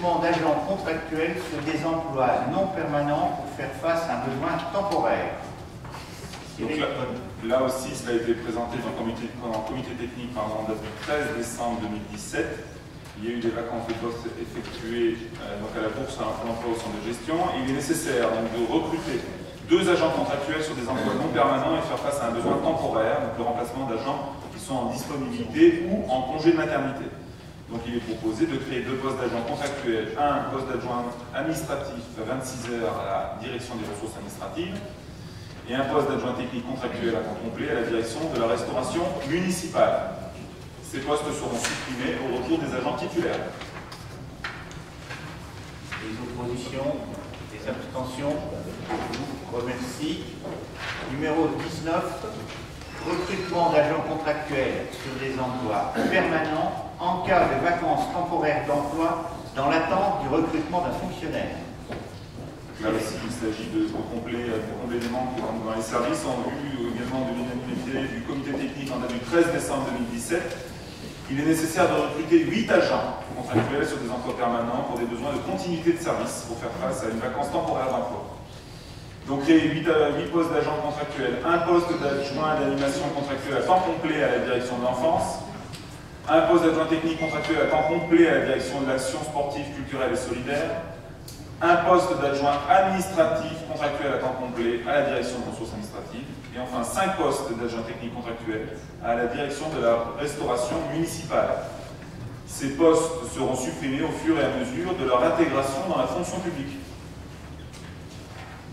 recrutement d'agents contractuels sur des emplois non permanents pour faire face à un besoin temporaire. Donc là aussi, cela a été présenté en comité technique en date du 13 décembre 2017. Il y a eu des vacances de poste effectuées donc à la bourse à l'emploi au centre de gestion. Et il est nécessaire donc, de recruter 2 agents contractuels sur des emplois non permanents et faire face à un besoin temporaire, donc le remplacement d'agents qui sont en disponibilité ou en congé de maternité. Donc il est proposé de créer 2 postes d'agents contractuels, un poste d'adjoint administratif à 26 heures à la direction des ressources administratives et un poste d'adjoint technique contractuel à temps complet à la direction de la restauration municipale. Ces postes seront supprimés au retour des agents titulaires. Les oppositions, les abstentions, je vous remercie. Numéro 19, recrutement d'agents contractuels sur des emplois permanents en cas de vacances temporaires d'emploi dans l'attente du recrutement d'un fonctionnaire. Là aussi, il s'agit de combler des manques dans les services en vue également de l'unanimité du comité technique en date du 13 décembre 2017. Il est nécessaire de recruter 8 agents contractuels sur des emplois permanents pour des besoins de continuité de service pour faire face à une vacance temporaire d'emploi. Donc créer 8 postes d'agents contractuels, un poste d'adjoint d'animation contractuel à temps complet à la direction de l'enfance, un poste d'adjoint technique contractuel à temps complet à la direction de l'action sportive, culturelle et solidaire, un poste d'adjoint administratif contractuel à temps complet à la direction de ressources administratives, et enfin 5 postes d'adjoint technique contractuel à la direction de la restauration municipale. Ces postes seront supprimés au fur et à mesure de leur intégration dans la fonction publique.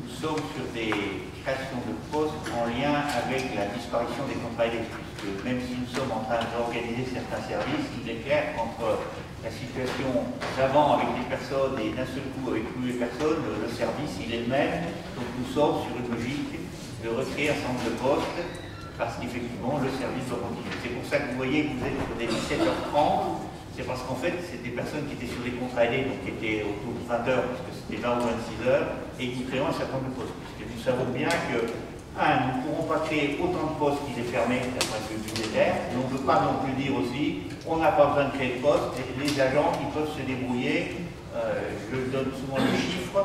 Nous sommes sur des créations de postes en lien avec la disparition des contrats aidés, puisque même si nous sommes en train d'organiser certains services, il est clair qu'entre la situation d'avant avec des personnes et d'un seul coup avec plus les personnes, le service il est le même, donc nous sommes sur une logique de recréer un centre de postes parce qu'effectivement le service doit continuer. C'est pour ça que vous voyez que vous êtes sur des 17h30, c'est parce qu'en fait c'est des personnes qui étaient sur des contrats aidés, donc qui étaient autour de 20h, puisque c'était 20 ou 26 heures, et qui créons un certain nombre de postes. Puisque nous savons bien que, nous ne pourrons pas créer autant de postes qu'il est fermé d'un point de vue budgétaire, mais on ne peut pas non plus dire aussi on n'a pas besoin de créer de postes, et les agents ils peuvent se débrouiller. Je donne souvent le chiffre,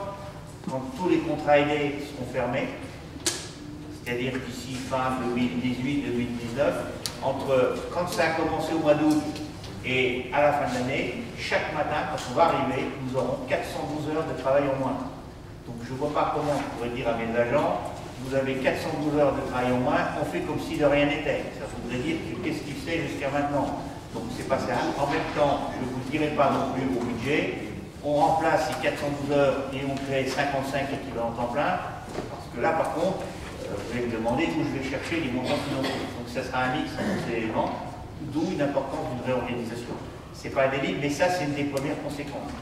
quand tous les contrats aidés seront fermés, c'est-à-dire d'ici fin 2018-2019, quand ça a commencé au mois d'août et à la fin de l'année, chaque matin, quand on va arriver, nous aurons 412 heures de travail en moins. Donc je ne vois pas comment je pourrais dire à mes agents, vous avez 412 heures de travail en moins, on fait comme si de rien n'était. Ça voudrait dire que qu'est-ce qu'il fait jusqu'à maintenant. Donc c'est pas ça. En même temps, je ne vous dirai pas non plus au budget, on remplace ces 412 heures et on crée 55 équivalents temps plein, parce que là par contre, vous allez me demander où je vais chercher les montants financiers. Donc ça sera un mix de ces éléments, d'où une importance d'une réorganisation. Ce n'est pas un délit, mais ça c'est une des premières conséquences.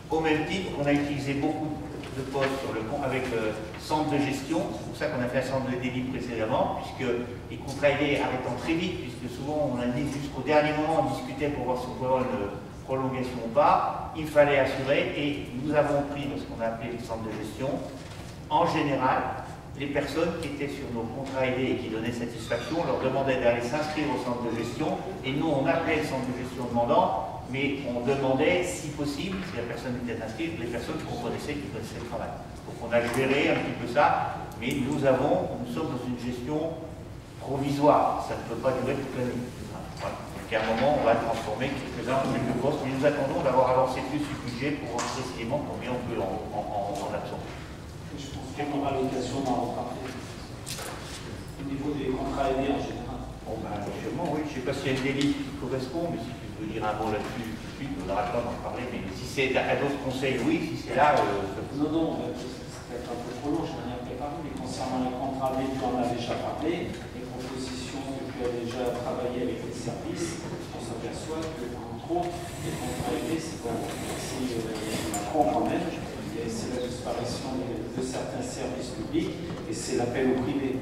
Au même titre qu'on a utilisé beaucoup de postes sur le compte avec le centre de gestion, c'est pour ça qu'on a fait un centre de délit précédemment, puisque les contrats aidés arrivant très vite, puisque souvent on a dit jusqu'au dernier moment, on discutait pour voir si on pouvait avoir une prolongation ou pas, il fallait assurer, et nous avons pris ce qu'on a appelé le centre de gestion, en général, les personnes qui étaient sur nos contrats aidés et qui donnaient satisfaction, on leur demandait d'aller s'inscrire au centre de gestion, et nous on appelait le centre de gestion demandant, mais on demandait, si possible, si la personne était inscrite, les personnes qu'on connaissait, qui connaissaient le travail. Donc on a géré un petit peu ça, mais nous sommes dans une gestion provisoire, ça ne peut pas durer toute la vie. Voilà. Donc à un moment, on va transformer quelques-uns en quelques postes, mais nous attendons d'avoir avancé plus du budget pour voir précisément combien on peut en absorber. Je pense qu'on aura l'occasion d'en reparler. Au niveau des contrats aidés en général. Bon, ben, sûrement, oui. Je ne sais pas s'il y a une délit qui correspond, mais si tu veux dire un mot là-dessus tout de suite, on n'aura pas d'en parler. Mais si c'est à d'autres conseils, oui. Si c'est là. Non, ça peut être un peu trop long, je n'ai rien préparé. Mais concernant les contrats aidés, tu en as déjà parlé. Les propositions que tu as déjà travaillé avec les services, on s'aperçoit que, entre autres, les contrats aidés, c'est Macron quand même. C'est la disparition de certains services publics et c'est l'appel au privé.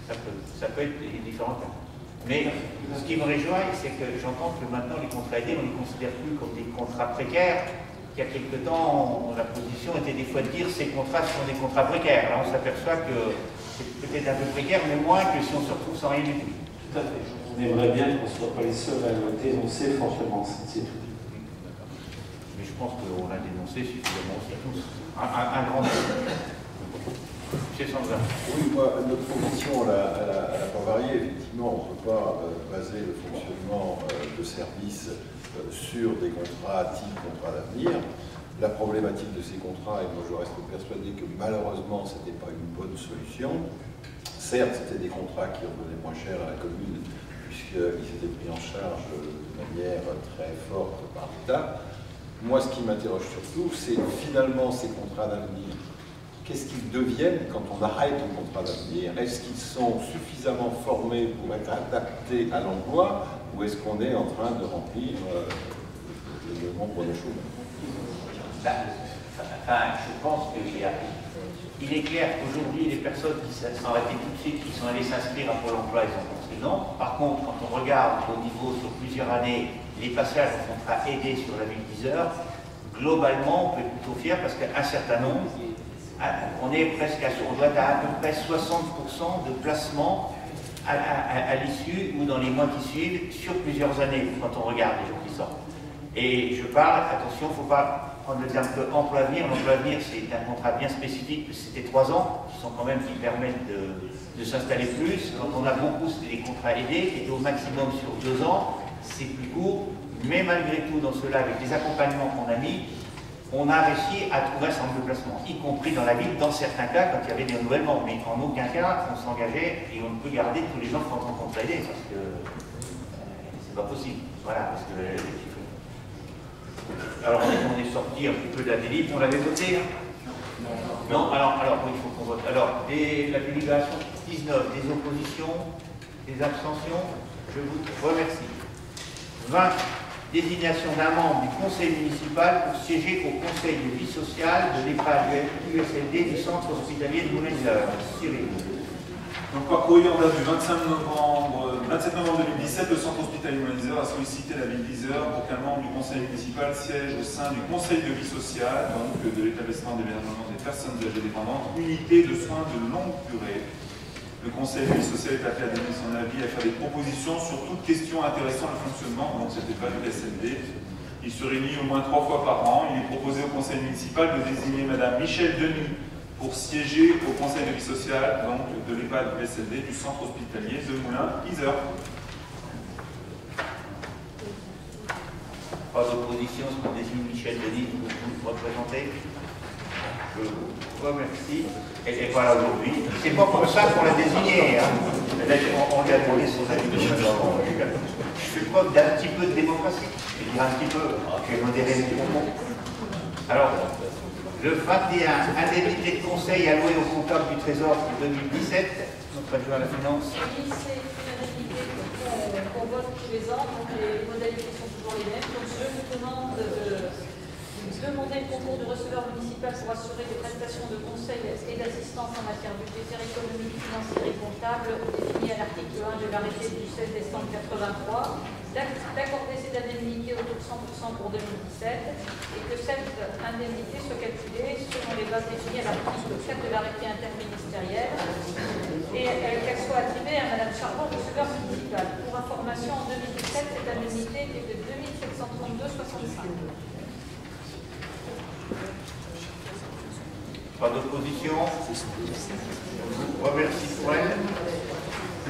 Ça peut être différent. Mais ce qui me réjouit, c'est que j'entends que maintenant les contrats aidés, on ne les considère plus comme des contrats précaires. Il y a quelque temps, la position était des fois de dire que ces contrats sont des contrats précaires. Là, on s'aperçoit que c'est peut-être un peu précaire, mais moins que si on se retrouve sans rien du tout. Tout à fait. On aimerait bien qu'on ne soit pas les seuls à le dénoncer fortement. C'est tout. Mais je pense qu'on l'a dénoncé suffisamment aussi tous. Un grand nombre. Monsieur Sandra. Oui, moi, notre position, elle n'a pas varié. Effectivement, on ne peut pas baser le fonctionnement de services sur des contrats type contrat d'avenir. La problématique de ces contrats, et moi je reste persuadé que malheureusement, ce n'était pas une bonne solution. Certes, c'était des contrats qui revenaient moins cher à la commune, puisqu'ils étaient pris en charge de manière très forte par l'État. Moi, ce qui m'interroge surtout, c'est finalement ces contrats d'avenir. Qu'est-ce qu'ils deviennent quand on arrête un contrat d'avenir? Est-ce qu'ils sont suffisamment formés pour être adaptés à l'emploi, ou est-ce qu'on est en train de remplir le nombre de choses? Je pense qu'il est clair qu'aujourd'hui, les personnes qui sont arrêtées tout de suite, qui sont allées s'inscrire à Pôle emploi, elles sont non. Par contre, quand on regarde au niveau sur plusieurs années les passages au contrat aidé sur la ville 10 heures, globalement, on peut être plutôt fier parce qu'un certain nombre, on est presque on doit être à peu près 60% de placement à l'issue ou dans les mois qui suivent sur plusieurs années quand on regarde les gens qui sortent. Et je parle, attention, il ne faut pas prendre le terme emploi-avenir. L'emploi-avenir, c'est un contrat bien spécifique, c'était 3 ans, qui sont quand même qui permettent de s'installer plus. Quand on a beaucoup, c'est des contrats aidés, qui étaient au maximum sur 2 ans, c'est plus court, mais malgré tout, dans cela, avec les accompagnements qu'on a mis, on a réussi à trouver un centre de placement, y compris dans la ville, dans certains cas, quand il y avait des renouvellements, mais en aucun cas, on s'engageait et on ne peut garder tous les gens qui sont en contrat aidé, parce que c'est pas possible. Voilà, parce que alors on est sorti un petit peu de la délibération, on l'avait voté, hein? Non, alors oui, il faut qu'on vote. Alors, la délibération 19, des oppositions, des abstentions, je vous remercie. 20, désignation d'un membre du conseil municipal pour siéger au conseil de vie sociale de l'EHPAD USLD du centre hospitalier de Moulins-Heures. Cyril. Donc, par courrier en date du 27 novembre 2017, le centre hospitalier Moulins-Heures a sollicité la ville d'Yzeure pour qu'un membre du conseil municipal siège au sein du conseil de vie sociale, donc de l'établissement d'hébergement des personnes âgées dépendantes, unité de soins de longue durée. Le conseil de vie sociale est appelé à donner son avis, à faire des propositions sur toute question intéressant le fonctionnement, donc c'était pas du SLD. Il se réunit au moins 3 fois par an. Il est proposé au conseil municipal de désigner Madame Michèle Denis pour siéger au conseil de vie sociale, donc de l'EHPAD USLD du centre hospitalier de Moulins-Yzeure. Pas d'opposition, ce qu'on désigne Michel Denis, vous représentez. Je vous remercie. Et voilà aujourd'hui. C'est pas pour ça qu'on l'a désigné. Hein. On lui a demandé son avis. Je fais preuve d'un petit peu de démocratie. Je vais dire un petit peu. Je vais modérer les propos. Alors, le 21, indemnité de conseil allouée au comptable du Trésor pour 2017, notre adjoint à la finance. Oui, c'est une indemnité qu'on vote tous les ans, donc les modalités sont toujours les mêmes. Donc je vous demande de demander le concours du receveur municipal pour assurer des prestations de conseil et d'assistance en matière budgétaire, économique, financière et comptable définies à l'article 1 de l'arrêté du 16 décembre 83. D'accorder cette indemnité autour de 100% pour 2017 et que cette indemnité soit calculée selon les bases définies à l'article 4 de l'arrêté interministériel et qu'elle soit attribuée à Mme Charbon, receveur municipal. Pour information, en 2017, cette indemnité était de 2732,65. Pas d'opposition. Je vous remercie pour elle.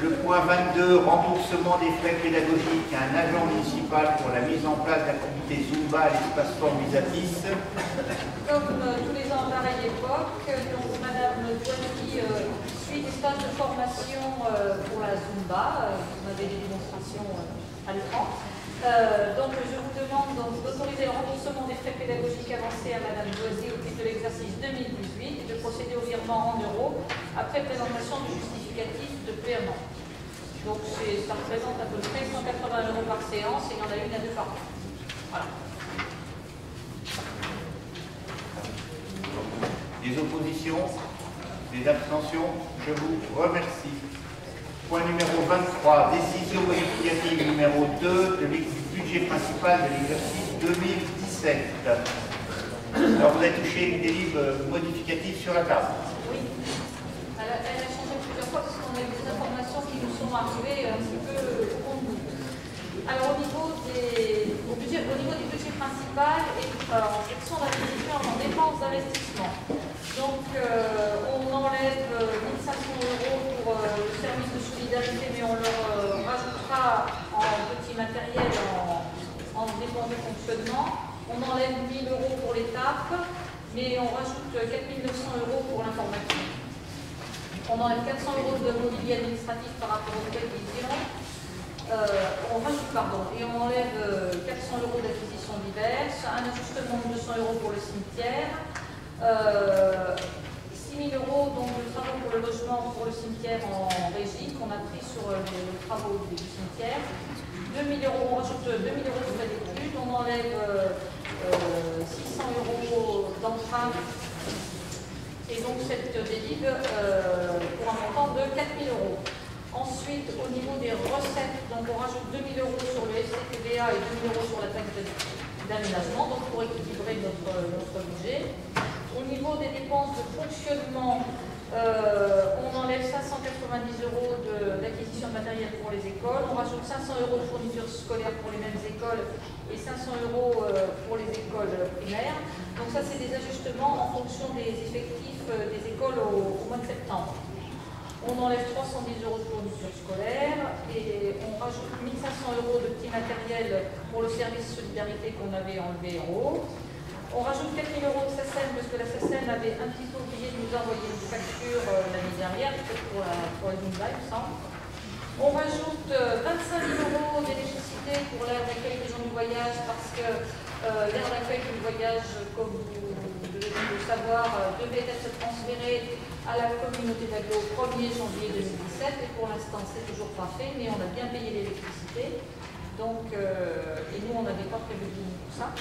Le point 22, remboursement des frais pédagogiques à un agent municipal pour la mise en place d'activités Zumba à l'espace sport Misatis. Comme tous les ans à pareille époque, donc Madame Douani suit des stages de formation pour la Zumba. Vous avez des démonstrations à l'écran. Donc je vous demande d'autoriser le remboursement des frais pédagogiques avancés à Madame Doisy au titre de l'exercice 2018 et de procéder au virement en euros après présentation du justificatif de paiement. Donc ça représente à peu près 180 € par séance et il y en a une à 2 par an. Voilà. Des oppositions, des abstentions, je vous remercie. Point numéro 23, décision modificative numéro 2 du budget principal de l'exercice 2017. Alors vous avez touché une délibération modificative sur la table. Oui. Elle a changé plusieurs fois parce qu'on a eu des informations qui nous sont arrivées un petit peu au compte. Alors au niveau du budget principal et en section d'acquisition en dépenses d'investissement. Donc on enlève 1 500 € pour le service de solidarité, mais on leur rajoutera en petit matériel en dépenses de fonctionnement. On enlève 1 000 € pour l'étape, mais on rajoute 4 900 € pour l'informatique. On enlève 400 € de mobilier administratif par rapport aux prévisions. On rajoute, et on enlève 400 € d'acquisition diverses, un ajustement de 200 € pour le cimetière, 6 000 € donc de travaux pour le logement pour le cimetière en régie qu'on a pris sur les travaux du cimetière. 2 000 €, on rajoute 2 000 € de frais d'études, on enlève 600 € d'emprunt et donc cette délivre pour un montant de 4 000 €. Ensuite, au niveau des recettes, donc on rajoute 2 000 € sur le FCTVA et 2 000 € sur la taxe d'aménagement, donc pour équilibrer notre budget. Au niveau des dépenses de fonctionnement, on enlève 590 € d'acquisition de matériel pour les écoles, on rajoute 500 € de fournitures scolaires pour les mêmes écoles et 500 € pour les écoles primaires. Donc ça, c'est des ajustements en fonction des effectifs des écoles au mois de septembre. On enlève 310 € de fournitures scolaires et on rajoute 1 500 € de petits matériels pour le service solidarité qu'on avait enlevé en haut. On rajoute 4 000 € de SACEM parce que la SACEM avait un petit peu oublié de nous envoyer une facture l'année dernière, peut-être pour la Zumba, il me semble. On rajoute 25 000 € d'électricité pour l'aire d'accueil des gens du voyage parce que l'aire d'accueil du voyage, comme vous devez le savoir, devait être transférée à la communauté d'Aglo au 1er janvier 2017 et pour l'instant c'est toujours pas fait, mais on a bien payé l'électricité. Donc, et nous on n'avait pas prévu de pour ça.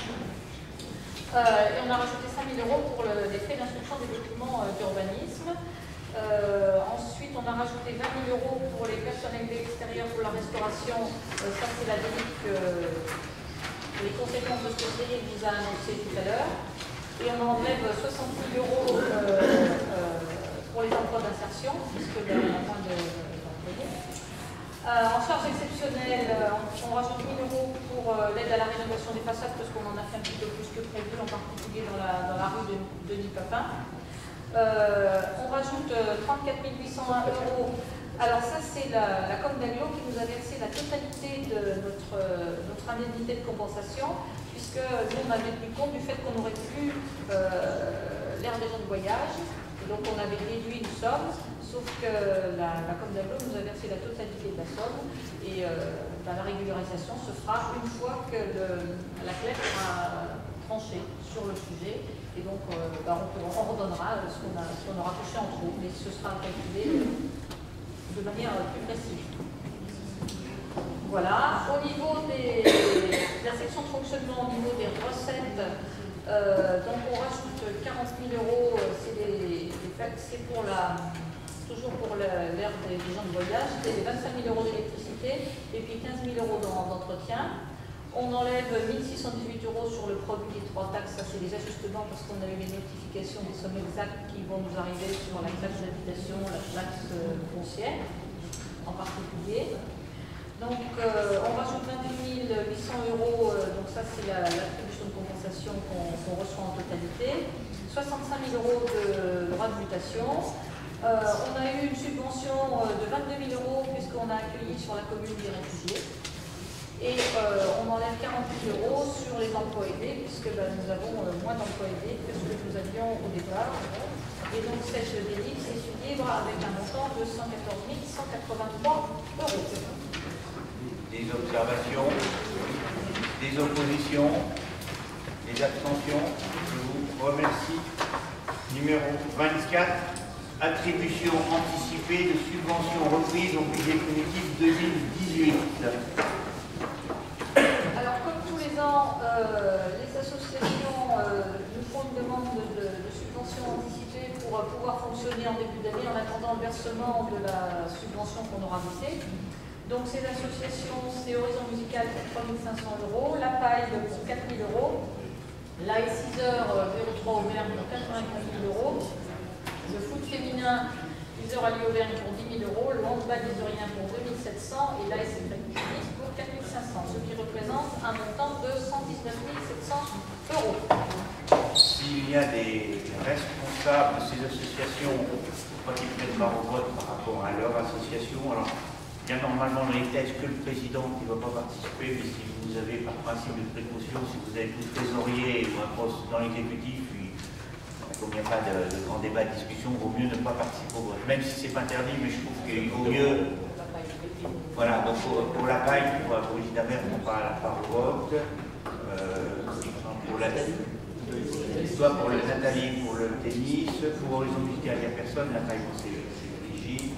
Et on a rajouté 5 000 € pour les frais d'instruction des documents d'urbanisme. Ensuite, on a rajouté 20 000 € pour les personnels de l'extérieur pour la restauration. Ça, c'est la délite que les conséquences de ce que Cyril nous a annoncé tout à l'heure. Et on enlève 60 000 € pour les emplois d'insertion, puisque on a moins d'employés. En charge exceptionnelle, on rajoute 1 000 € pour l'aide à la rénovation des façades, parce qu'on en a fait un petit peu plus que prévu, en particulier dans la rue de Denis Papin. On rajoute 34 801 €. Alors ça, c'est la Com d'Aglo qui nous a versé la totalité de notre indemnité de compensation, puisque nous, on avait tenu compte du fait qu'on aurait plus l'aire des gens de voyage. Et donc on avait réduit une somme, sauf que la Com d'Aglo nous a versé la totalité de la somme et la régularisation se fera une fois que la CLEP aura tranché sur le sujet. Et donc on redonnera ce qu'on aura touché en trop, mais ce sera calculé de manière plus précise. Voilà. Au niveau de la section de fonctionnement, au niveau des recettes, donc on rajoute 40 000 €, c'est toujours pour l'aire des gens de voyage, c'est les 25 000 € d'électricité et puis 15 000 € d'entretien. On enlève 1 618 € sur le produit des 3 taxes, ça c'est les ajustements parce qu'on a eu les notifications des sommes exactes qui vont nous arriver sur la taxe d'habitation, la taxe foncière en particulier. Donc on rajoute 28 800 €, donc ça c'est l'attribution de compensation qu'on reçoit en totalité. 65 000 € de droits de mutation. On a eu une subvention de 22 000 € puisqu'on a accueilli sur la commune des réfugiés. Et on enlève 48 € sur les emplois aidés, puisque nous avons moins d'emplois aidés que ce que nous avions au départ. Et donc cette délite s'équilibre avec un montant de 114 183 €. Des observations, des oppositions, des abstentions. Je vous remercie. Numéro 24, attribution anticipée de subventions reprises au budget punitif 2018. Alors, comme tous les ans, les associations nous font une demande de subvention anticipée pour pouvoir fonctionner en début d'année en attendant le versement de la subvention qu'on aura votée. Donc, ces associations, c'est Horizon Musical pour 3 500 €, La Paille pour 4 000 €, l'AE 6h 03 Auvergne pour 95 000 €, le foot féminin 10h à Auvergne pour 10 000 €, le handball isorien pour 2 700 € et l'AS pour 4 500, ce qui représente un montant de 119 700 euros. S'il y a des responsables de ces associations, pas qu'ils prennent part au vote par rapport à leur association, alors il y a normalement dans les textes que le président qui ne va pas participer, mais si vous avez par principe de précaution, si vous avez tout trésorier ou un poste dans l'exécutif, il n'y a pas de grand débat, de discussion, il vaut mieux ne pas participer au vote. Même si ce n'est pas interdit, mais je trouve qu'il vaut mieux. Voilà, donc pour la paille, pour Brigitte Dabert, on parle à la part au vote. Pour soit pour le Nathalie, pour le tennis, pour Horizon Musical, il n'y a personne, la paille, c'est Brigitte,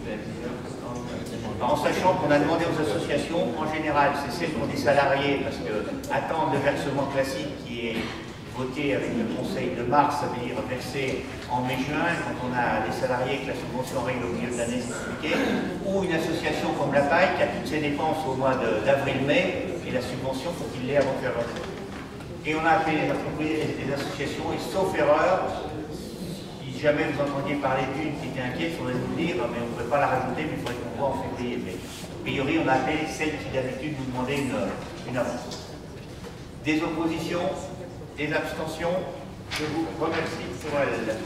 en sachant qu'on a demandé aux associations, en général, c'est celles qui ont des salariés, parce que attendre le versement classique qui est voté avec le conseil de mars, ça veut dire versé en mai-juin, quand on a des salariés que la subvention règle au milieu de l'année, c'est compliqué, ou une association comme la paille qui a toutes ses dépenses au mois d'avril-mai, et la subvention, il faut qu'il l'ait avant de faire verser. Et on a appelé les entreprises et les associations, et sauf erreur, si jamais vous entendiez parler d'une qui était inquiète, il faudrait nous le dire, mais on ne pourrait pas la rajouter, mais il faudrait qu'on voit en février. Mais a priori, on a appelé celles qui d'habitude nous demandaient une avance. Des oppositions? Des abstentions, je vous remercie pour elles.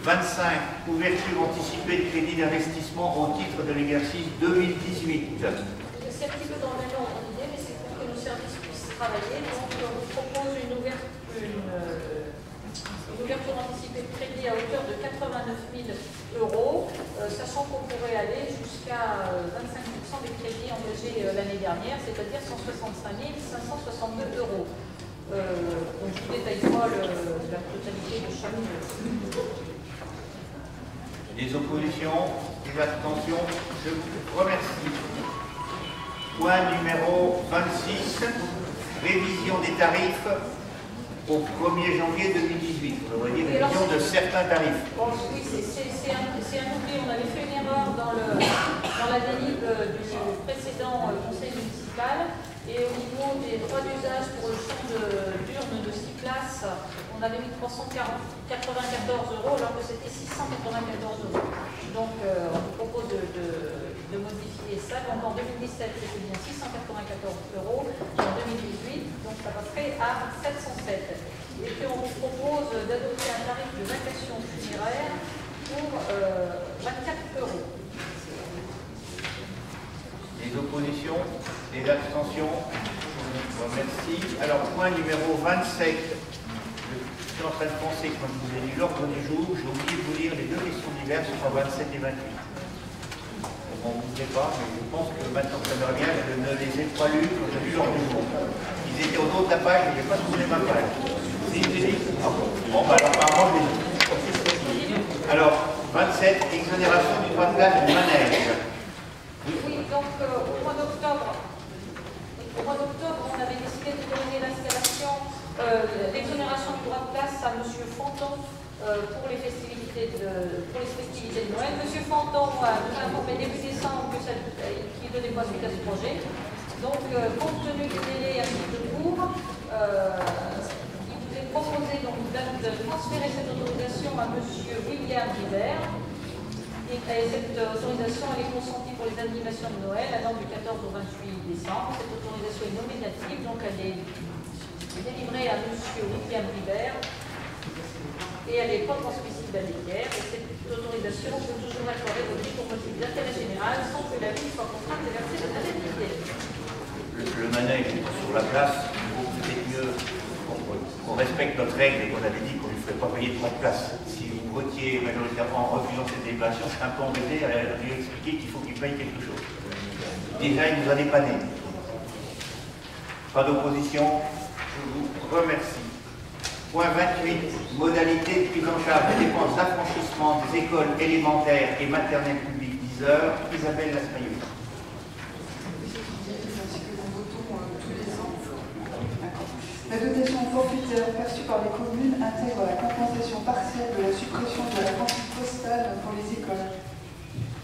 25, ouverture anticipée de crédit d'investissement au titre de l'exercice 2018. C'est un petit peu dans le même ordre d'idée, mais c'est pour que nos services puissent travailler. Donc, on vous propose une ouverture anticipée de crédit à hauteur de 89 000 euros, sachant qu'on pourrait aller jusqu'à 25% des crédits engagés l'année dernière, c'est-à-dire 165 562 euros. Donc je ne détaille pas la totalité de chaque. Des oppositions, des abstentions, je vous remercie. Point numéro 26, révision des tarifs au 1er janvier 2018. On aurait dit révision de certains tarifs. Bon, oui, c'est un oubli. On avait fait une erreur dans la délib du précédent conseil municipal. Et au niveau des droits d'usage pour le champ d'urne de 6 places, on avait mis 394 euros alors que c'était 694 euros. Donc on vous propose de modifier ça. Donc en 2017, c'était bien 694 euros. En 2018, donc ça passerait à 707. Et puis on vous propose d'adopter un tarif de vacation funéraire pour 24 euros. Les oppositions, les abstentions, je vous remercie. Alors, point numéro 27. Je suis en train de penser, quand je vous ai lu l'ordre du jour, j'ai oublié de vous lire les deux questions diverses sur 27 et 28. On ne vous plaît pas, mais je pense que maintenant que ça me revient, je ne les ai pas lus quand j'ai lu l'ordre du jour. Ils étaient au dos de la page, je n'ai pas tourné ma page. Si, bon, bah alors, apparemment, je les ai. Alors, 27, exonération du droit de place du manège. Oui, donc au mois d'octobre, on avait décidé de donner l'installation, l'exonération du droit de place à M. Fanton pour les festivités de Noël. M. Fanton nous a informé début décembre qu'il ne donnait pas suite à ce projet. Donc, compte tenu des délais un petit peu courts, il vous est proposé donc, de transférer cette autorisation à M. William Rivert. Et cette autorisation elle est consentie pour les animations de Noël allant du 14 au 28 décembre. Cette autorisation est nominative, donc elle est délivrée à M. William Rivert et elle n'est pas transmissible à l'équerre. Et cette autorisation peut toujours être révocée pour motif d'intérêt général sans que la ville soit contrainte de verser de l'indemnité. Le manège sur la place, il vaut peut-être mieux qu'on respecte notre règle et qu'on avait dit qu'on ne ferait pas payer de place. Si vous votiez majoritairement en refusant cette délibération, c'est un peu embêté à lui expliquer qu'il faut qu'il paye quelque chose. Déjà, il nous a dépanné. Pas d'opposition, je vous remercie. Point 28, modalité de prise en charge des dépenses d'affranchissement des écoles élémentaires et maternelles publiques 10 heures. Isabelle Lasmayou. La dotation forfaitaire perçue par les communes intègre la compensation partielle de la suppression de la franchise postale pour les écoles.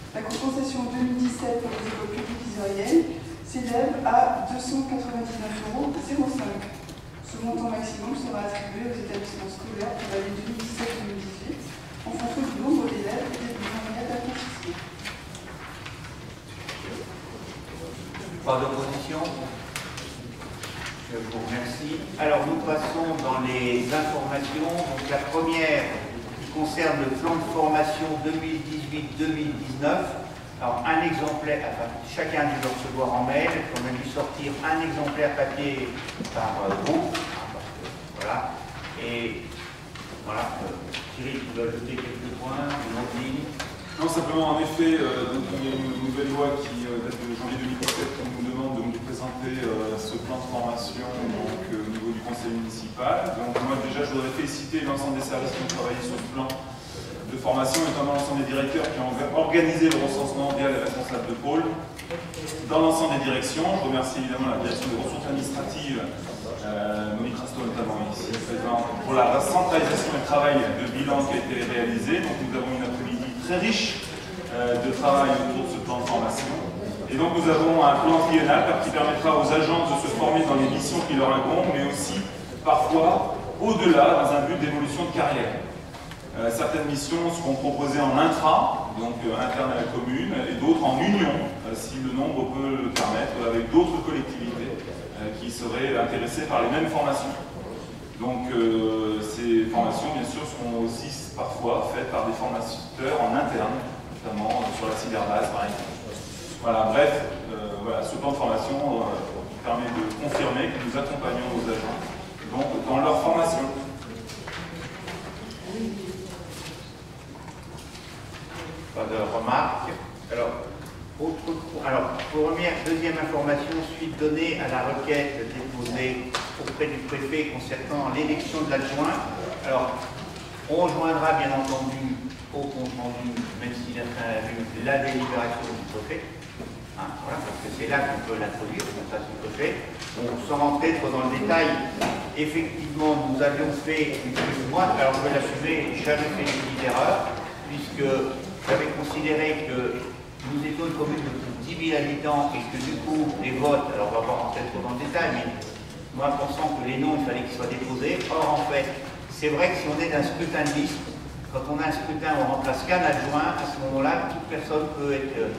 La compensation 2017 pour les écoles publiques isoriennes s'élève à 299,05 €. Ce montant maximum sera attribué aux établissements scolaires pour l'année 2017-2018 en fonction du nombre d'élèves et des moyens d'accomplissement. Pas d'opposition. Alors nous passons dans les informations. Donc la première qui concerne le plan de formation 2018-2019. Alors un exemplaire, enfin chacun a dû le recevoir en mail, on a dû sortir un exemplaire papier par groupe. Voilà. Et voilà, Thierry, tu veux ajouter quelques points, une autre ligne? Non, simplement, en effet, donc, il y a une nouvelle loi qui date de janvier 2017 qui nous demande de nous présenter ce plan de formation donc, au niveau du conseil municipal. Donc moi déjà, je voudrais féliciter l'ensemble des services qui ont travaillé sur ce plan de formation, notamment l'ensemble des directeurs qui ont organisé le recensement via les responsables de pôle dans l'ensemble des directions. Je remercie évidemment la direction des ressources administratives, Monique Rasto notamment ici présente, pour la centralisation du travail de bilan qui a été réalisé. Donc nous avons une après-midi très riche de travail autour de ce plan de formation. Et donc nous avons un plan triennal qui permettra aux agents de se former dans les missions qui leur incombent, mais aussi parfois au-delà dans un but d'évolution de carrière. Certaines missions seront proposées en intra, donc interne à la commune, et d'autres en union, si le nombre peut le permettre, avec d'autres collectivités qui seraient intéressées par les mêmes formations. Donc ces formations, bien sûr, seront aussi parfois faites par des formateurs en interne, notamment sur la cyberbase, par exemple. Voilà, bref, voilà, ce plan de formation permet de confirmer que nous accompagnons nos agents donc, dans leur formation. Pas de remarques. Alors, deuxième information, suite donnée à la requête déposée auprès du préfet concernant l'élection de l'adjoint. Alors, on joindra bien entendu au compte rendu, même s'il a vu la délibération du préfet. Hein, voilà, parce que c'est là qu'on peut l'introduire, comme ça c'est préfet. Bon, sans rentrer trop dans le détail, effectivement, nous avions fait, moi, alors je vais l'assumer, j'avais fait une petite erreur, puisque j'avais considéré que nous étions une commune de plus de 10 000 habitants et que du coup, les votes, alors on va pas rentrer trop dans le détail, mais moi pensant que les noms, il fallait qu'ils soient déposés. Or, en fait, c'est vrai que si on est d'un scrutin de liste, quand on a un scrutin où on remplace qu'un adjoint, à ce moment-là, toute personne peut être,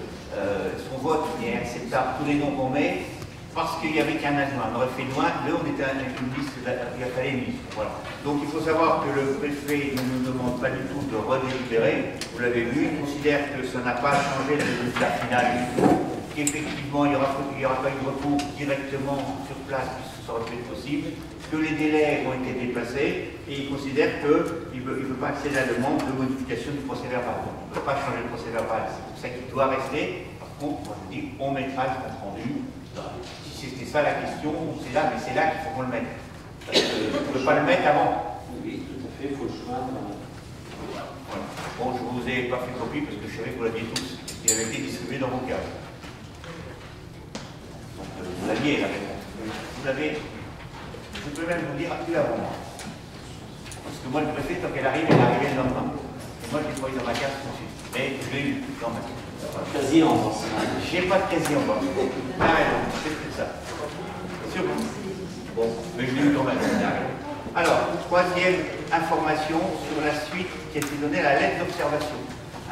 son vote est acceptable, tous les noms qu'on met, parce qu'il n'y avait qu'un adjoint. On aurait fait loin, on était avec une liste, il a fallu une liste. Voilà. Donc il faut savoir que le préfet ne nous demande pas du tout de redélibérer. Vous l'avez vu, il considère que ça n'a pas changé le résultat final du tout, qu'effectivement il n'y aura pas eu de recours directement sur place, puisque ça aurait pu être possible, que les délais ont été déplacés, et il considère qu'il ne veut pas accéder à la demande de modification du procès-verbal. Il ne peut pas changer le procès-verbal, c'est pour ça qu'il doit rester. Par contre, moi je dis, on mettra le compte rendu. Si c'était ça la question, c'est là, mais c'est là qu'il faut qu'on le mette. Parce que on ne peut pas le mettre avant. Oui, tout à fait, il faut le joindre. Voilà. Bon, je ne vous ai pas fait copie parce que je savais que vous l'aviez tous. Il avait été distribué dans vos cases. Donc, vous l'aviez la réponse. Vous l'avez. Je peux même vous dire à plus avant moi. Parce que moi, le préfet, tant qu'elle arrive, elle arrivait le lendemain. Et moi, je l'ai pas eu dans ma case tout de suite. Mais je l'ai eu quand même. Quasi en bas. J'ai pas de quasi en bas. Ah ouais, c'est peut-être ça. Sûr. Bon, mais je l'ai eu quand même. Alors, troisième information sur la suite qui a été donnée à la lettre d'observation,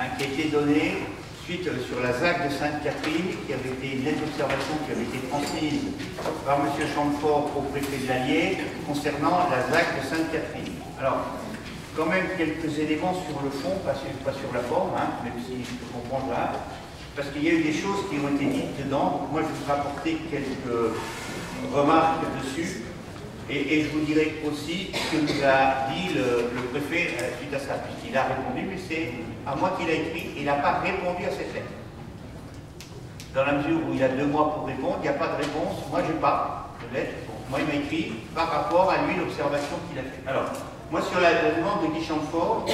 hein, qui a été donnée suite sur la ZAC de Sainte-Catherine, qui avait été une lettre d'observation qui avait été transmise par M. Chamfort au préfet de l'Allier concernant la ZAC de Sainte-Catherine. Alors, quand même quelques éléments sur le fond, pas sur la forme, hein, même si je peux comprendre là, parce qu'il y a eu des choses qui ont été dites dedans. Donc moi, je voudrais apporter quelques remarques dessus, et je vous dirai aussi ce que nous a dit le préfet suite à ça, puisqu'il a répondu, mais c'est à moi qu'il a écrit, il n'a pas répondu à cette lettre. Dans la mesure où il a 2 mois pour répondre, il n'y a pas de réponse, moi je n'ai pas de lettre, donc moi il m'a écrit par rapport à lui l'observation qu'il a faite. Alors, moi, sur la demande de Guy Chamfort,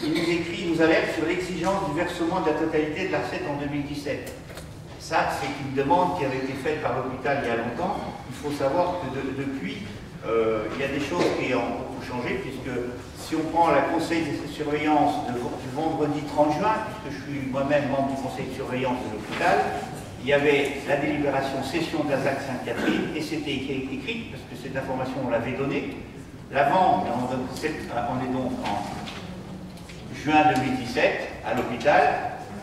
il nous écrit, il nous alerte sur l'exigence du versement de la totalité de la recette en 2017. Ça, c'est une demande qui avait été faite par l'hôpital il y a longtemps. Il faut savoir que depuis, il y a des choses qui ont beaucoup changé, puisque si on prend la conseil de surveillance du vendredi 30 juin, puisque je suis moi-même membre du conseil de surveillance de l'hôpital, il y avait la délibération session de la ZAC Sainte-Catherine, et c'était écrit, parce que cette information, on l'avait donnée. La vente, on est donc en juin 2017 à l'hôpital,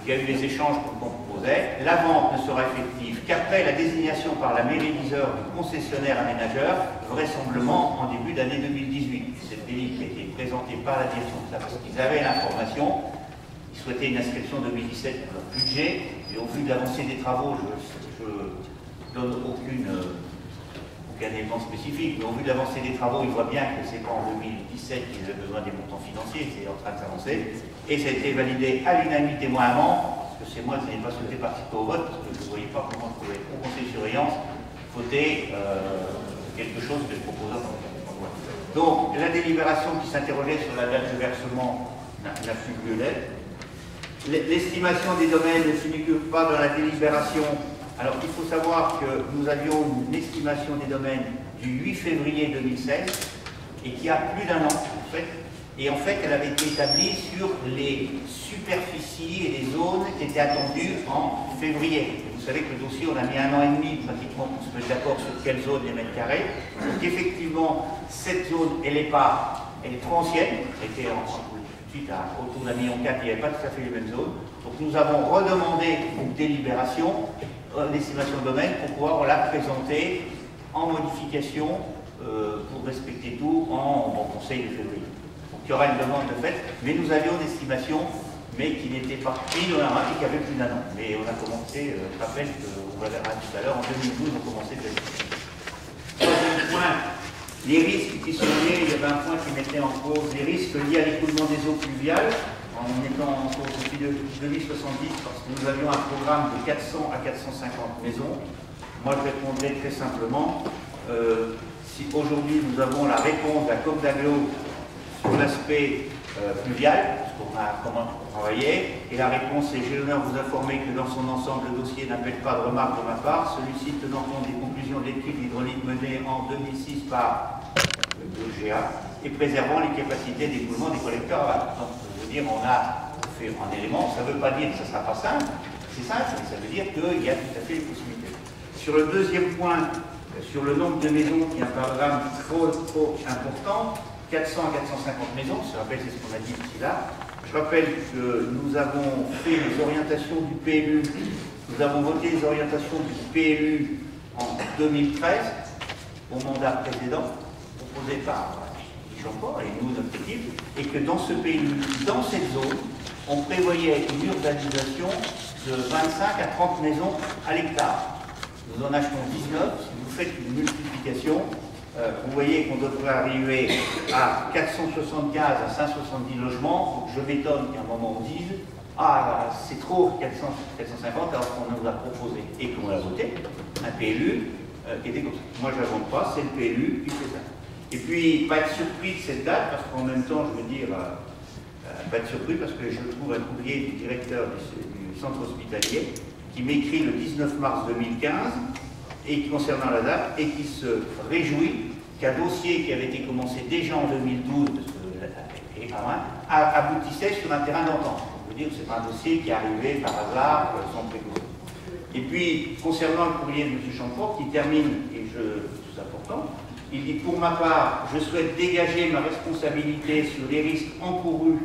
il y a eu des échanges qu'on proposait. La vente ne sera effective qu'après la désignation par la mairie-liseur du concessionnaire aménageur, vraisemblablement en début d'année 2018. Cette délit qui a été présentée par la direction de ça, parce qu'ils avaient l'information, ils souhaitaient une inscription 2017 pour leur budget, et au vu de l'avancée des travaux, je donne aucun élément spécifique, mais au vu de l'avancée des travaux, ils voient bien que c'est pas en 2017 qu'ils avaient besoin des montants financiers, c'est en train de s'avancer, et ça a été validé à l'unanimité moins avant, parce que c'est moi qui n'ai pas souhaité participer au vote, parce que je ne voyais pas comment je pouvais, au conseil de surveillance, voter quelque chose que je proposais dans le loi. Donc, la délibération qui s'interrogeait sur la date de versement n'a plus lieu d'être. L'estimation des domaines ne figure pas dans la délibération. Alors, il faut savoir que nous avions une estimation des domaines du 8 février 2016 et qui a plus d'un an, en fait. Et en fait, elle avait été établie sur les superficies et les zones qui étaient attendues en février. Vous savez que le dossier, on a mis 1 an et demi pratiquement pour se mettre d'accord sur quelle zone les mètres carrés. Donc, effectivement, cette zone, elle est trop ancienne. Elle était autour d'un 1,4 million, il n'y avait pas tout à fait les mêmes zones. Donc, nous avons redemandé une délibération l'estimation de domaine pour pouvoir la présenter en modification pour respecter tout en conseil de février. Donc il y aura une demande de fait, mais nous avions une estimation, mais qui n'était pas prise dans la main et qui avait plus d'un an. Mais on a commencé, je rappelle qu'on va verra tout à l'heure, en 2012, on a commencé de Troisième point, les risques qui sont liés, il y avait un point qui mettait en cause les risques liés à l'écoulement des eaux pluviales. En étant en cours depuis 2070, parce que nous avions un programme de 400 à 450 maisons. Moi, je répondrai très simplement, si aujourd'hui nous avons la réponse de la Côte d'Aglo sur l'aspect pluvial, parce qu'on a comment travailler, et la réponse est: j'ai l'honneur de vous informer que dans son ensemble, le dossier n'appelle pas de remarques de ma part, celui-ci tenant compte des conclusions de l'étude hydraulique menée en 2006 par le GA, et préservant les capacités d'écoulement des collecteurs aval. On a fait un élément, ça ne veut pas dire que ça ne sera pas simple, c'est simple, mais ça veut dire qu'il y a tout à fait les possibilités. Sur le deuxième point, sur le nombre de maisons, qui est un programme trop important, 400 à 450 maisons, je rappelle, c'est ce qu'on a dit ici là. Je rappelle que nous avons fait les orientations du PLU, nous avons voté les orientations du PLU en 2013, au mandat précédent, proposé par Jean-Paul et nous, notre équipe, et que dans ce pays, dans cette zone, on prévoyait une urbanisation de 25 à 30 maisons à l'hectare. Nous en achetons 19. Si vous faites une multiplication, vous voyez qu'on devrait arriver à 475 à 570 logements. Donc je m'étonne qu'à un moment on dise: ah, c'est trop 450, alors qu'on nous a proposé et qu'on a voté un PLU qui était comme ça. Moi je ne l'invente pas, c'est le PLU, puis c'est ça. Et puis, pas être surpris de cette date, parce qu'en même temps, je veux dire, pas être surpris parce que je trouve un courrier du directeur du centre hospitalier qui m'écrit le 19 mars 2015 et concernant la date, et qui se réjouit qu'un dossier qui avait été commencé déjà en 2012, parce que et pas loin, aboutissait sur un terrain d'entente. Je veux dire que c'est pas un dossier qui est arrivé par hasard, sans précaution. Et puis, concernant le courrier de M. Chamfort, qui termine, et c'est important, il dit: pour ma part, je souhaite dégager ma responsabilité sur les risques encourus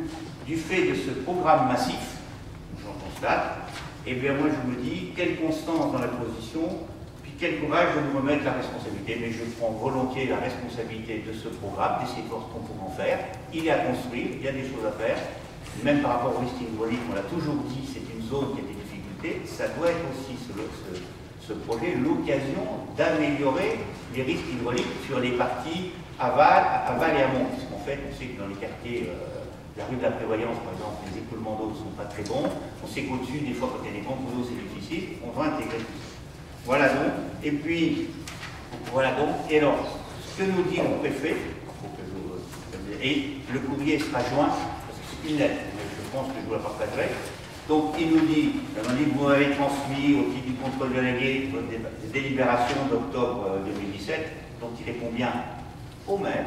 du fait de ce programme massif. J'en constate. Et bien moi je me dis, quelle constance dans la position, puis quel courage de nous remettre la responsabilité. Mais je prends volontiers la responsabilité de ce programme, des efforts qu'on pourra en faire. Il est à construire, il y a des choses à faire. Même par rapport au risque hydraulique, on l'a toujours dit, c'est une zone qui a des difficultés. Ça doit être aussi ce projet l'occasion d'améliorer les risques hydrauliques sur les parties aval et amont. Parce qu'en fait, on sait que dans les quartiers, la rue de la Prévoyance, par exemple, les écoulements d'eau ne sont pas très bons. On sait qu'au-dessus, des fois, quand il y a des grands d'eau, c'est difficile. On va intégrer tout ça. Voilà donc. Et puis, voilà donc. Et alors, ce que nous dit le préfet, et le courrier sera joint, parce que c'est une lettre, mais je pense que je vous la partagerai. Donc, il nous dit, vous m'avez transmis au titre du contrôle délégué des délibérations d'octobre 2017, dont il répond bien au maire,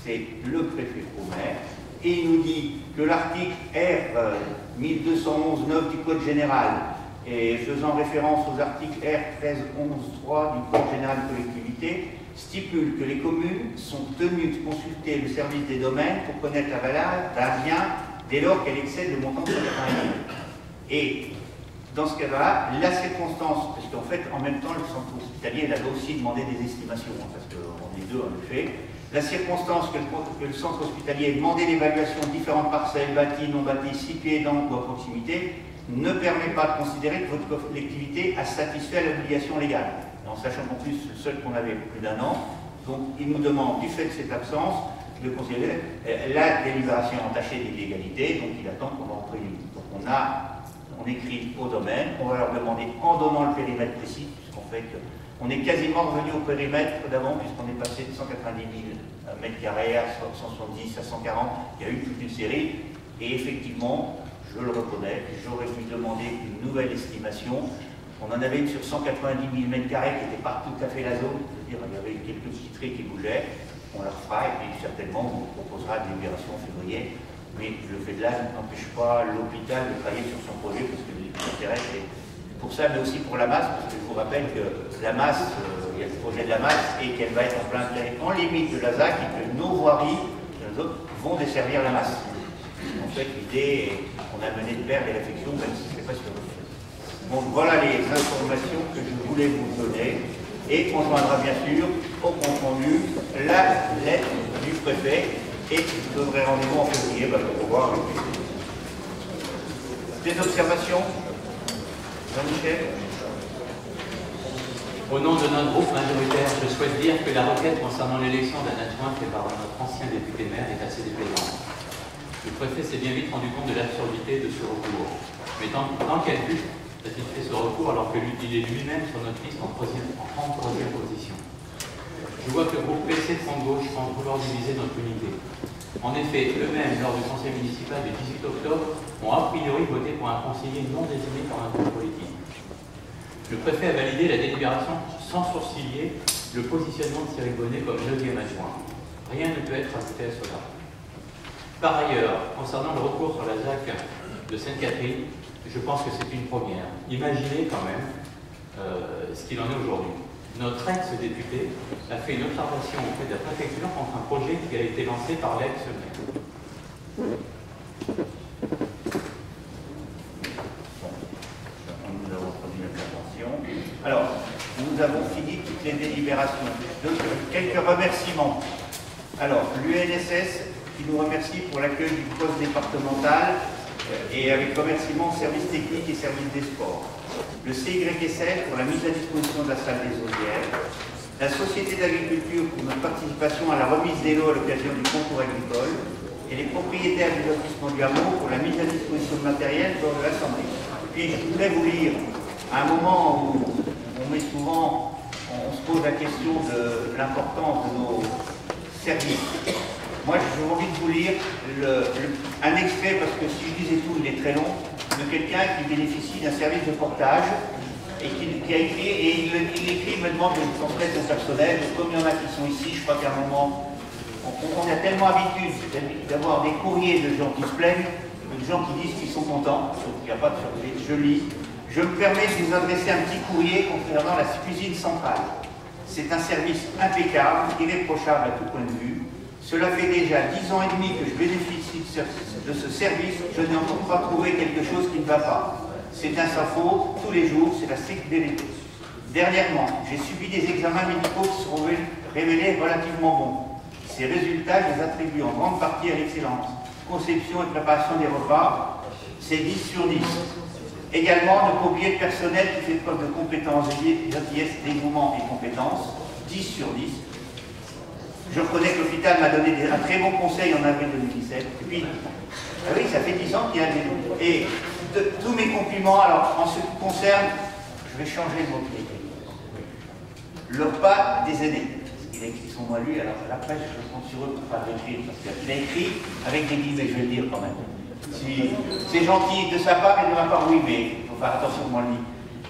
c'est le préfet au maire, et il nous dit que l'article R 1211-9 du Code général, et faisant référence aux articles R 1311-3 du Code général de collectivité, stipule que les communes sont tenues de consulter le service des domaines pour connaître la valeur d'un bien dès lors qu'elle excède le montant de 80 000. Et dans ce cas-là, la circonstance, parce qu'en fait, en même temps, le centre hospitalier avait aussi demandé des estimations, parce qu'on est deux en effet. La circonstance que le centre hospitalier ait demandé l'évaluation de différentes parcelles, bâties, non bâties, situées dans ou à proximité, ne permet pas de considérer que votre collectivité a satisfait à l'obligation légale. En sachant qu'en plus, le seul qu'on avait plus d'1 an, donc il nous demande, du fait de cette absence, de considérer la délibération entachée d'illégalité, donc il attend qu'on rentre ligne. Donc on écrit au domaine, on va leur demander en donnant le périmètre précis, puisqu'en fait, on est quasiment revenu au périmètre d'avant, puisqu'on est passé de 190 000 mètres carrés à 170, à 140, il y a eu toute une série, et effectivement, je le reconnais, j'aurais pu demander une nouvelle estimation. On en avait une sur 190 000 mètres carrés qui n'était pas tout à fait la zone, c'est-à-dire il y avait quelques petits traits qui bougeaient, on la refera, et puis certainement on vous proposera une libération en février. Mais le fait de là n'empêche pas l'hôpital de travailler sur son projet, parce que l'intérêt c'est pour ça, mais aussi pour la masse, parce que je vous rappelle que la masse, il y a le projet de la masse, et qu'elle va être en plein en limite de la ZAC, et que nos voiries, les autres, vont desservir la masse. En fait, l'idée, on a mené de pair les réflexions, même si ce n'est pas sûr. Donc voilà les informations que je voulais vous donner, et on joindra bien sûr au compte rendu la lettre du préfet, et je donnerai rendez-vous en février pour voir des observations. Jean-Michel. Au nom de notre groupe majoritaire, je souhaite dire que la requête concernant l'élection d'un adjoint fait par notre ancien député maire est assez déplaisante. Le préfet s'est bien vite rendu compte de l'absurdité de ce recours. Mais dans quel but a-t-il fait ce recours alors qu'il est lui-même sur notre liste en 33e position? Je vois que le groupe PC de Front de Gauche pense vouloir diviser notre unité. En effet, eux-mêmes, lors du conseil municipal du 18 octobre, ont a priori voté pour un conseiller non désigné par un groupe politique. Le préfet a validé la délibération sans sourciller le positionnement de Cyril Bonnet comme 9e adjoint. Rien ne peut être ajouté à cela. Par ailleurs, concernant le recours sur la ZAC de Sainte-Catherine, je pense que c'est une première. Imaginez quand même ce qu'il en est aujourd'hui. Notre ex-député a fait une observation auprès de la préfecture contre un projet qui a été lancé par l'ex-maire. Nous avons produit l'intervention. Alors, nous avons fini toutes les délibérations. Donc, quelques remerciements. Alors, l'UNSS qui nous remercie pour l'accueil du poste départemental et avec remerciement au service technique et service des sports. Le CYSL pour la mise à disposition de la salle des Osières, la Société d'agriculture pour notre participation à la remise des lots à l'occasion du concours agricole, et les propriétaires du lotissement du hameau pour la mise à disposition de matériel lors de l'Assemblée. Puis je voudrais vous lire, à un moment où on se pose la question de l'importance de nos services. Moi, j'ai envie de vous lire un extrait, parce que si je disais tout, il est très long, de quelqu'un qui bénéficie d'un service de portage et qui a écrit, et il écrit, il me demande de transmettre au personnel, comme il y en a qui sont ici, je crois qu'à un moment, on a tellement l'habitude d'avoir des courriers de gens qui se plaignent, de gens qui disent qu'ils sont contents, donc il n'y a pas de surprise, je lis. Je me permets de vous adresser un petit courrier concernant la cuisine centrale. C'est un service impeccable, irréprochable à tout point de vue. Cela fait déjà 10 ans et demi que je bénéficie de ce service. Je n'ai encore pas trouvé quelque chose qui ne va pas. C'est un sans faute, tous les jours, c'est la stricte vérité. Dernièrement, j'ai subi des examens médicaux qui se sont révélés relativement bons. Ces résultats, je les attribue en grande partie à l'excellence. Conception et préparation des repas, c'est 10 sur 10. Également, ne pas oublier le personnel qui fait preuve de compétences, gentillesse, dévouement et compétences, 10 sur 10. Je reconnais que l'hôpital m'a donné un très bon conseil en avril 2017. Et puis, ah oui, ça fait 10 ans qu'il y a des... Et tous mes compliments, alors en ce qui concerne, je vais changer le mot-clé. Le repas des aînés. Il a écrit son mot à lui, alors après je compte sur eux pour pas l'écrire, parce qu'il a écrit avec des guillemets, je vais le dire quand même. Si c'est gentil de sa part et de ma part, oui, mais il faut faire attention, moi le dis.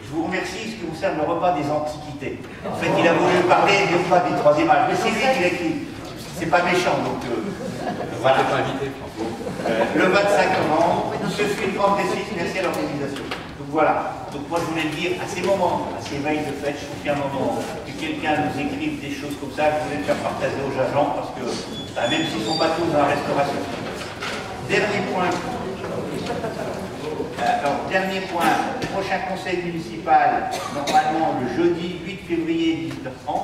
Je vous remercie, ce qui vous sert le repas des antiquités. En fait, il a voulu parler du repas du 3e âge, mais c'est lui qui l'a écrit. C'est pas méchant, donc voilà. Le 25 novembre, ce fut une grande réussite, merci à l'organisation. Donc voilà. Donc moi je voulais le dire, à ces moments, à ces veilles de fête, je trouve qu'à un moment que quelqu'un nous écrive des choses comme ça, je voulais le faire partager aux agents, parce que même s'ils ne sont pas tous dans la restauration. Dernier point. Alors, dernier point, prochain conseil municipal, normalement le jeudi 8 février 18h30.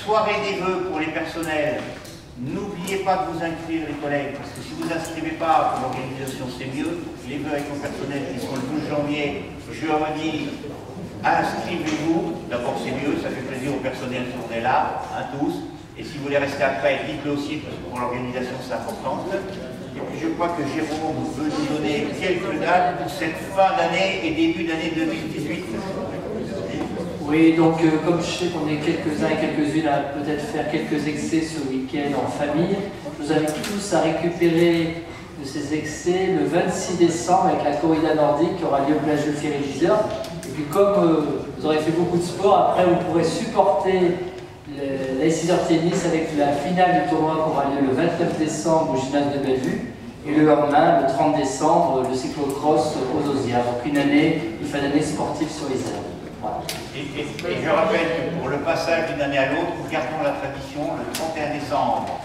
Soirée des vœux pour les personnels. N'oubliez pas de vous inscrire, les collègues, parce que si vous n'inscrivez pas pour l'organisation, c'est mieux. Les vœux avec mon personnel qui sont le 12 janvier, je redis, inscrivez-vous. D'abord, c'est mieux, ça fait plaisir au personnel qu'on est là, hein, tous. Et si vous voulez rester après, dites-le aussi, parce que pour l'organisation, c'est important. Et puis, je crois que Jérôme veut nous donner quelques dates pour cette fin d'année et début d'année 2018. Oui, donc comme je sais qu'on est quelques-uns et quelques-unes à peut-être faire quelques excès ce week-end en famille, je vous invite tous à récupérer de ces excès le 26 décembre avec la corrida nordique qui aura lieu place de Férégiseur. Et puis comme vous aurez fait beaucoup de sport, après vous pourrez supporter les 6h tennis avec la finale du tournoi qui aura lieu le 29 décembre au gymnase de Bellevue. Et le lendemain, le 30 décembre, le cyclocross aux Osias. Donc une fin d'année sportive sur les herbes. Voilà. Et je rappelle que pour le passage d'une année à l'autre, nous gardons la tradition, le 31 décembre,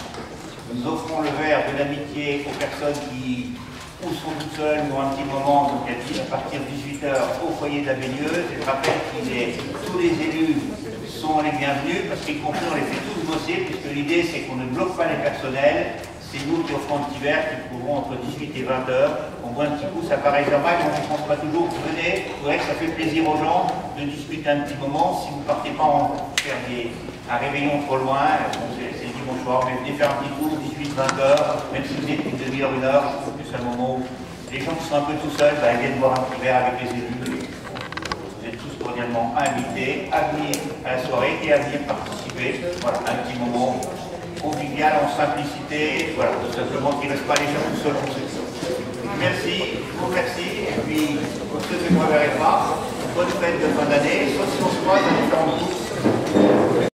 nous offrons le verre de l'amitié aux personnes qui ou sont toutes seules ou un petit moment, donc à partir de 18h au foyer de la baigneuse. Et je rappelle que tous les élus sont les bienvenus, parce qu'y compris on les fait tous bosser, puisque l'idée c'est qu'on ne bloque pas les personnels. C'est nous qui offrons un petit verre qui trouveront entre 18 et 20 heures. On boit un petit coup, ça paraît normal, mais on ne pense pas toujours. Vous venez, vous voyez que ça fait plaisir aux gens de discuter un petit moment. Si vous ne partez pas faire un réveillon trop loin, c'est le dimanche soir, mais venez faire un petit tour, 18-20 heures, même si vous êtes une demi-heure, une heure, je trouve que c'est un moment où les gens qui sont un peu tout seuls, ils viennent boire un petit verre avec les élus. Vous êtes tous cordialement invités à venir à la soirée et à venir participer. Voilà, un petit moment convivial, en simplicité, voilà, tout simplement qu'il ne reste pas les gens tout seuls pour ce qui. Merci, je vous remercie, et puis, pour ceux qui ne me verrez pas, bonne fête de fin d'année, soit si on se croise dans les différents groupes.